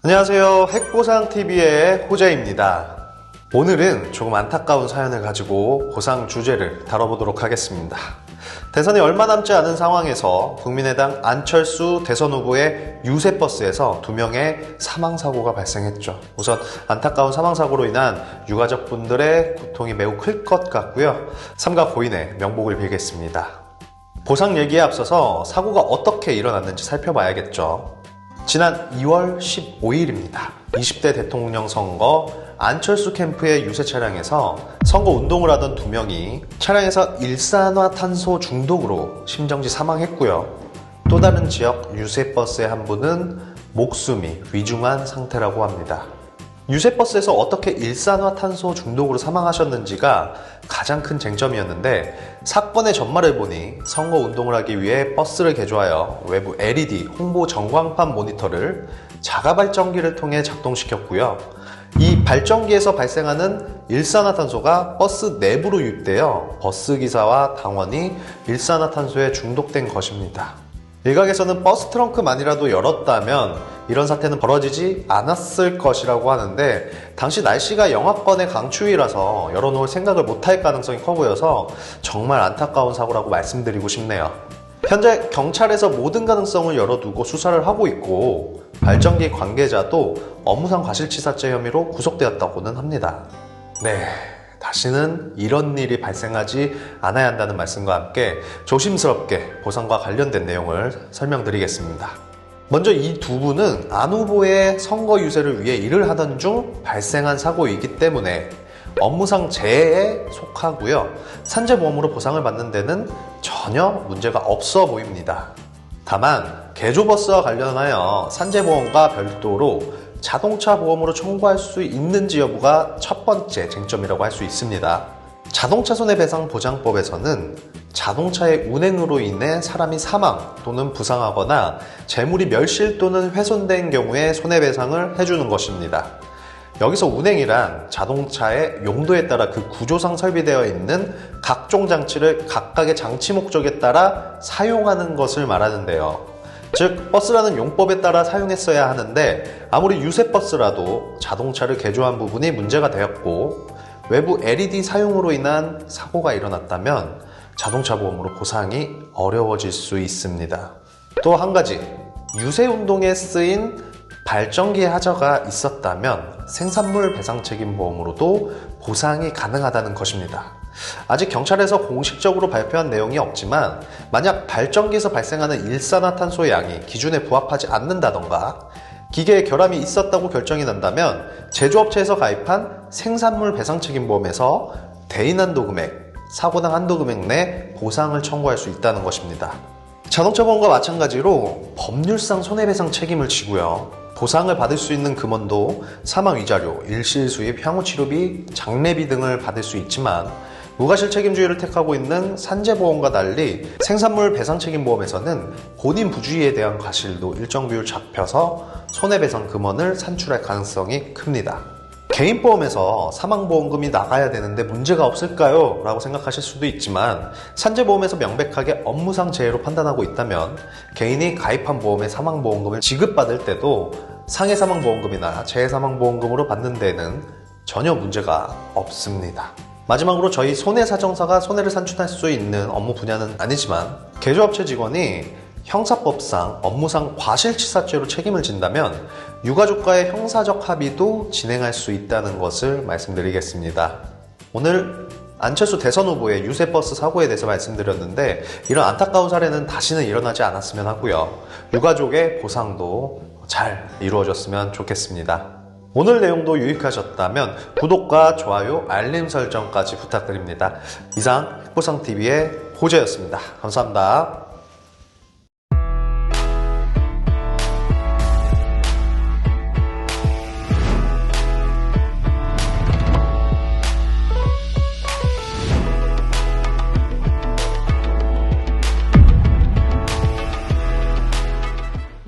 안녕하세요. 핵보상TV의 호재입니다. 오늘은 조금 안타까운 사연을 가지고 보상 주제를 다뤄보도록 하겠습니다. 대선이 얼마 남지 않은 상황에서 국민의당 안철수 대선 후보의 유세버스에서 2명의 사망사고가 발생했죠. 우선 안타까운 사망사고로 인한 유가족분들의 고통이 매우 클 것 같고요. 삼가 고인의 명복을 빌겠습니다. 보상 얘기에 앞서서 사고가 어떻게 일어났는지 살펴봐야겠죠. 지난 2월 15일입니다. 20대 대통령 선거 안철수 캠프의 유세 차량에서 선거 운동을 하던 2명이 차량에서 일산화탄소 중독으로 심정지 사망했고요. 또 다른 지역 유세버스의 한 분은 목숨이 위중한 상태라고 합니다. 유세버스에서 어떻게 일산화탄소 중독으로 사망하셨는지가 가장 큰 쟁점이었는데, 사건의 전말을 보니 선거 운동을 하기 위해 버스를 개조하여 외부 LED 홍보 전광판 모니터를 자가 발전기를 통해 작동시켰고요. 이 발전기에서 발생하는 일산화탄소가 버스 내부로 유입되어 버스기사와 당원이 일산화탄소에 중독된 것입니다. 일각에서는 버스 트렁크만이라도 열었다면 이런 사태는 벌어지지 않았을 것이라고 하는데, 당시 날씨가 영하권의 강추위라서 열어놓을 생각을 못할 가능성이 커 보여서 정말 안타까운 사고라고 말씀드리고 싶네요. 현재 경찰에서 모든 가능성을 열어두고 수사를 하고 있고, 발전기 관계자도 업무상 과실치사죄 혐의로 구속되었다고는 합니다. 네, 다시는 이런 일이 발생하지 않아야 한다는 말씀과 함께 조심스럽게 보상과 관련된 내용을 설명드리겠습니다. 먼저 이 두 분은 안 후보의 선거 유세를 위해 일을 하던 중 발생한 사고이기 때문에 업무상 재해에 속하고요. 산재보험으로 보상을 받는 데는 전혀 문제가 없어 보입니다. 다만 개조버스와 관련하여 산재보험과 별도로 자동차 보험으로 청구할 수 있는지 여부가 첫 번째 쟁점이라고 할 수 있습니다. 자동차 손해배상보장법에서는 자동차의 운행으로 인해 사람이 사망 또는 부상하거나 재물이 멸실 또는 훼손된 경우에 손해배상을 해주는 것입니다. 여기서 운행이란 자동차의 용도에 따라 그 구조상 설비되어 있는 각종 장치를 각각의 장치 목적에 따라 사용하는 것을 말하는데요. 즉, 버스라는 용법에 따라 사용했어야 하는데 아무리 유세버스라도 자동차를 개조한 부분이 문제가 되었고 외부 LED 사용으로 인한 사고가 일어났다면 자동차 보험으로 보상이 어려워질 수 있습니다. 또 한 가지, 유세운동에 쓰인 발전기의 하자가 있었다면 생산물 배상 책임 보험으로도 보상이 가능하다는 것입니다. 아직 경찰에서 공식적으로 발표한 내용이 없지만, 만약 발전기에서 발생하는 일산화탄소 양이 기준에 부합하지 않는다던가 기계에 결함이 있었다고 결정이 난다면 제조업체에서 가입한 생산물 배상 책임 보험에서 대인 한도 금액, 사고당 한도 금액 내 보상을 청구할 수 있다는 것입니다. 자동차 보험과 마찬가지로 법률상 손해배상 책임을 지고요. 보상을 받을 수 있는 금원도 사망 위자료, 일실 수입, 향후 치료비, 장례비 등을 받을 수 있지만, 무과실 책임주의를 택하고 있는 산재보험과 달리 생산물 배상 책임보험에서는 본인 부주의에 대한 과실도 일정 비율 잡혀서 손해배상 금원을 산출할 가능성이 큽니다. 개인보험에서 사망보험금이 나가야 되는데 문제가 없을까요? 라고 생각하실 수도 있지만, 산재보험에서 명백하게 업무상 재해로 판단하고 있다면 개인이 가입한 보험의 사망보험금을 지급받을 때도 상해사망보험금이나 재해사망보험금으로 받는 데는 전혀 문제가 없습니다. 마지막으로 저희 손해사정사가 손해를 산출할 수 있는 업무 분야는 아니지만, 개조업체 직원이 형사법상 업무상 과실치사죄로 책임을 진다면 유가족과의 형사적 합의도 진행할 수 있다는 것을 말씀드리겠습니다. 오늘 안철수 대선 후보의 유세버스 사고에 대해서 말씀드렸는데, 이런 안타까운 사례는 다시는 일어나지 않았으면 하고요. 유가족의 보상도 잘 이루어졌으면 좋겠습니다. 오늘 내용도 유익하셨다면 구독과 좋아요, 알림 설정까지 부탁드립니다. 이상 핵보상TV의 호재였습니다. 감사합니다.